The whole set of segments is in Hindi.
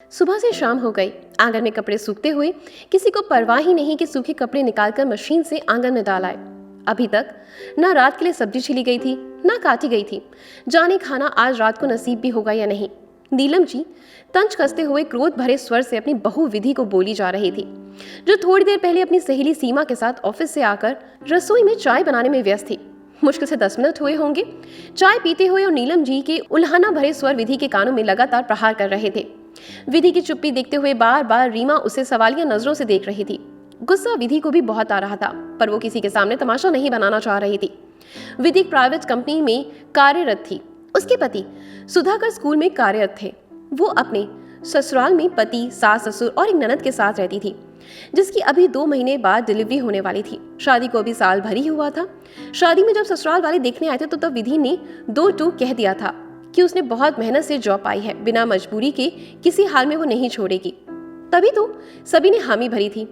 सुबह से शाम हो गई। आंगन में कपड़े सूखते हुए किसी को परवाह ही नहीं कि सूखे कपड़े निकालकर मशीन से आंगन में डाल आए। अभी तक ना रात के लिए सब्जी छिली गई थी, ना काटी गई थी। जाने खाना आज रात को नसीब भी होगा या नहीं। नीलम जी तंज कसते हुए क्रोध भरे स्वर से अपनी बहू विधि को बोली जा रही थी, जो थोड़ी देर पहले अपनी सहेली सीमा के साथ ऑफिस से आकर रसोई में चाय बनाने में व्यस्त थी। मुश्किल से 10 मिनट हुए होंगे चाय पीते हुए, और नीलम जी के उल्हाना भरे स्वर विधि के कानों में लगातार प्रहार कर रहे थे। विधि की चुप्पी देखते हुए बार बार रीमा उसे सवालिया नजरों से देख रही थी। गुस्सा विधि को भी बहुत आ रहा था, पर वो किसी के सामने तमाशा नहीं बनाना चाह रही थी। विधि एक प्राइवेट कंपनी में कार्यरत थी। उसके पति सुधाकर स्कूल में कार्यरत थे। वो अपने ससुराल में पति, सास, ससुर और एक ननद के साथ रहती थी, जिसकी अभी 2 महीने बाद डिलीवरी होने वाली थी। शादी को अभी साल भर ही हुआ था। शादी में जब ससुराल वाले देखने आए थे तो तब विधि ने 2 टूक कह दिया था कि उसने बहुत मेहनत से जॉब पाई है, बिना मजबूरी के किसी हाल में वो नहीं छोड़ेगी। तभी तो सभी ने हामी भरी थी।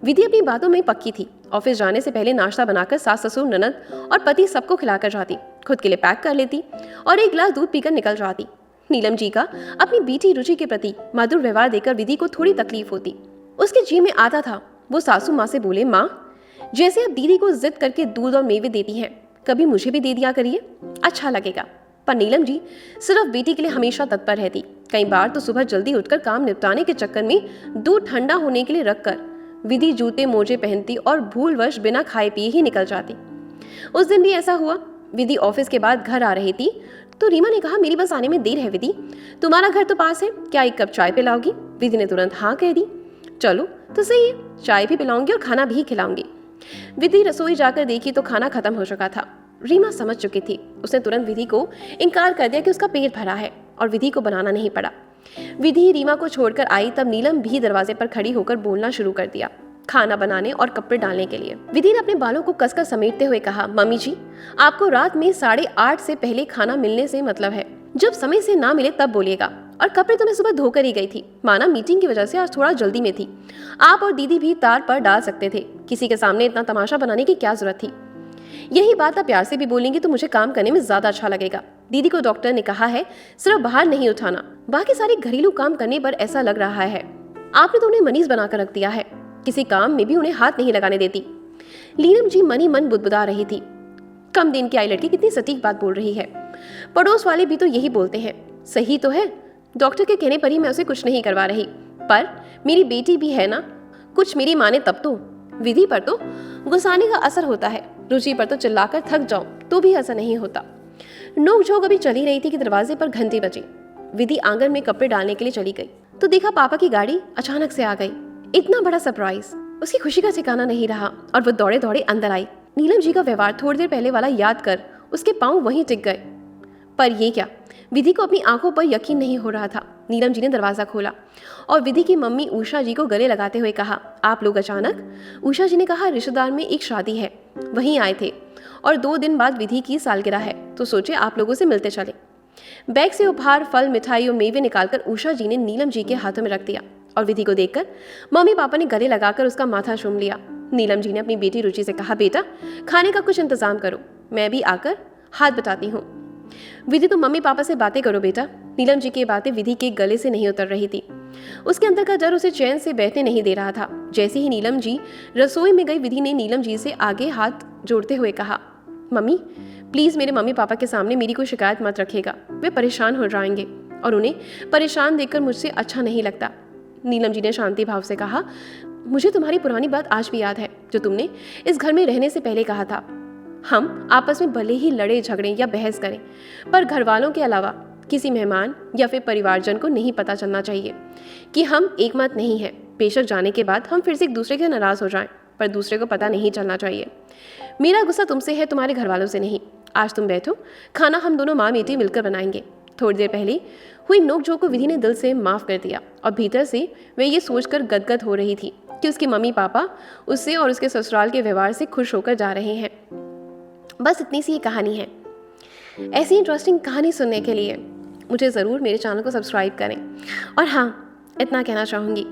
विधि अपनी बातों में पक्की थी। ऑफिस जाने से पहले नाश्ता बनाकर सास, ससुर, ननद और पति सबको खिलाकर जाती, खुद के लिए पैक कर लेती और एक गिलास दूध पीकर निकल जाती। नीलम जी का अपनी बेटी रुचि के प्रति मधुर व्यवहार देकर विधि को थोड़ी तकलीफ होती। उसके जी में आता था वो सासू माँ से बोले, माँ जैसे अब दीदी को जिद करके दूध और मेवे देती हैं, कभी मुझे भी दे दिया करिए, अच्छा लगेगा। पर नीलम जी सिर्फ बेटी के लिए हमेशा तत्पर रहती। कई बार तो सुबह जल्दी उठकर काम निपटाने के चक्कर में दूध ठंडा होने के लिए रखकर विधि जूते मोजे पहनती और भूलवश बिना खाए पिए ही निकल जाती। उस दिन भी ऐसा हुआ। विधि ऑफिस के बाद घर आ रही थी तो रीमा ने कहा, मेरी बस आने में देर है विधि, तुम्हारा घर तो पास है, क्या 1 कप चाय पिलाओगी? विधि ने तुरंत हाँ कह दी। चलो तो सही है, चाय भी पिलाऊंगी और खाना भी खिलाऊंगी। विधि रसोई जाकर देखी तो खाना खत्म हो चुका था। रीमा समझ चुकी थी। उसने तुरंत विधि को इनकार कर दिया कि उसका पेट भरा है और विधि को बनाना नहीं पड़ा। विधि रीमा को छोड़कर आई तब नीलम भी दरवाजे पर खड़ी होकर बोलना शुरू कर दिया, खाना बनाने और कपड़े डालने के लिए। विधि ने अपने बालों को कसकर समेटते हुए कहा, मम्मी जी आपको रात में 8:30 से पहले खाना मिलने से मतलब है। जब समय से ना मिले तब बोलिएगा। और कपड़े तो मैं सुबह धोकर ही गई थी, माना मीटिंग की वजह से आज थोड़ा जल्दी में थी। आप और दीदी भी तार पर डाल सकते थे, किसी के सामने इतना तमाशा बनाने की क्या जरूरत थी। यही बात आप प्यार से भी बोलेंगे तो मुझे काम करने में ज्यादा अच्छा लगेगा। दीदी को डॉक्टर ने कहा है सिर्फ बाहर नहीं उठाना, बाकी सारे घरेलू काम करने पर ऐसा लग रहा है आपने तो उन्हें मनीष बनाकर रख दिया है, किसी काम में भी उन्हें हाथ नहीं लगाने देती। नीलम जी मनी मन बुदबुदा रही थी। कम दिन की आई लड़की कितनी सटीक बात बोल रही है। पड़ोस वाले भी तो यही बोलते हैं। सही तो है, डॉक्टर के कहने पर ही मैं उसे कुछ नहीं करवा रही, पर मेरी बेटी भी है ना, कुछ मेरी माने तब तो। विधि पर तो गुस्साने का असर होता है, रुचि पर तो चिल्लाकर थक जाओ तो भी असर नहीं होता। नोकझोंक अभी चली रही थी कि दरवाजे पर घंटी बजी। विधि आंगन में कपड़े डालने के लिए चली गई तो देखा पापा की गाड़ी अचानक से आ गई। इतना बड़ा सरप्राइज, उसकी खुशी का ठिकाना नहीं रहा और वो दौड़े दौड़े अंदर आई। नीलम जी का व्यवहार थोड़ी देर पहले वाला याद कर उसके पांव वहीं टिक गए। पर ये क्या, विधि को अपनी आंखों पर यकीन नहीं हो रहा था। नीलम जी ने दरवाजा खोला और विधि की मम्मी उषा जी को गले लगाते हुए कहा, आप लोग अचानक? उषा जी ने कहा, रिश्तेदार में एक शादी है, वहीं आए थे और 2 दिन बाद विधि की सालगिरह है तो सोचे आप लोगों से मिलते चले। बैग से उपहार, फल, मिठाई और मेवे निकालकर उषा जी ने नीलम जी के हाथों में रख दिया और विधि को देखकर मम्मी पापा ने गले लगाकर उसका माथा चूम लिया। नीलम जी ने अपनी बेटी रुचि से कहा, बेटा खाने का कुछ इंतजाम करो, मैं भी आकर हाथ बटाती हूँ। विधि तुम मम्मी पापा से बातें करो बेटा। नीलम जी की बातें विधि के गले से नहीं उतर रही थी। उसके अंदर का डर उसे चैन से बैठने नहीं दे रहा था। जैसे ही नीलम जी रसोई में गई, विधि ने नीलम जी से आगे हाथ जोड़ते हुए कहा, मम्मी प्लीज मेरे मम्मी पापा के सामने मेरी कोई शिकायत मत रखिएगा, वे परेशान हो जाएंगे और उन्हें परेशान देखकर मुझसे अच्छा नहीं लगता। नीलम जी ने शांति भाव से कहा, मुझे तुम्हारी पुरानी बात आज भी याद है जो तुमने इस घर में रहने से पहले कहा था। हम आपस में भले ही लड़े झगड़े या बहस करें, पर घर वालों के अलावा किसी मेहमान या फिर परिवारजन को नहीं पता चलना चाहिए कि हम एक मत नहीं है। बेशक जाने के बाद हम फिर से एक दूसरे के नाराज हो जाएं, पर दूसरे को पता नहीं चलना चाहिए। मेरा गुस्सा तुमसे है, तुम्हारे घर वालों से नहीं। आज तुम बैठो, खाना हम दोनों माँ बेटी मिलकर बनाएंगे। थोड़ी देर पहले हुई नोकझोंक को विधि ने दिल से माफ कर दिया और भीतर से वह ये सोचकर गदगद हो रही थी कि उसके मम्मी पापा उससे और उसके ससुराल के व्यवहार से खुश होकर जा रहे हैं। बस इतनी सी ये कहानी है। ऐसी इंटरेस्टिंग कहानी सुनने के लिए मुझे ज़रूर मेरे चैनल को सब्सक्राइब करें। और हाँ, इतना कहना चाहूँगी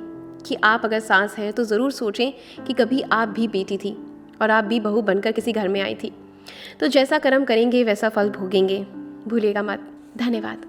कि आप अगर सास हैं तो ज़रूर सोचें कि कभी आप भी बेटी थी और आप भी बहू बनकर किसी घर में आई थी, तो जैसा कर्म करेंगे वैसा फल भोगेंगे, भूलिएगा मत। धन्यवाद।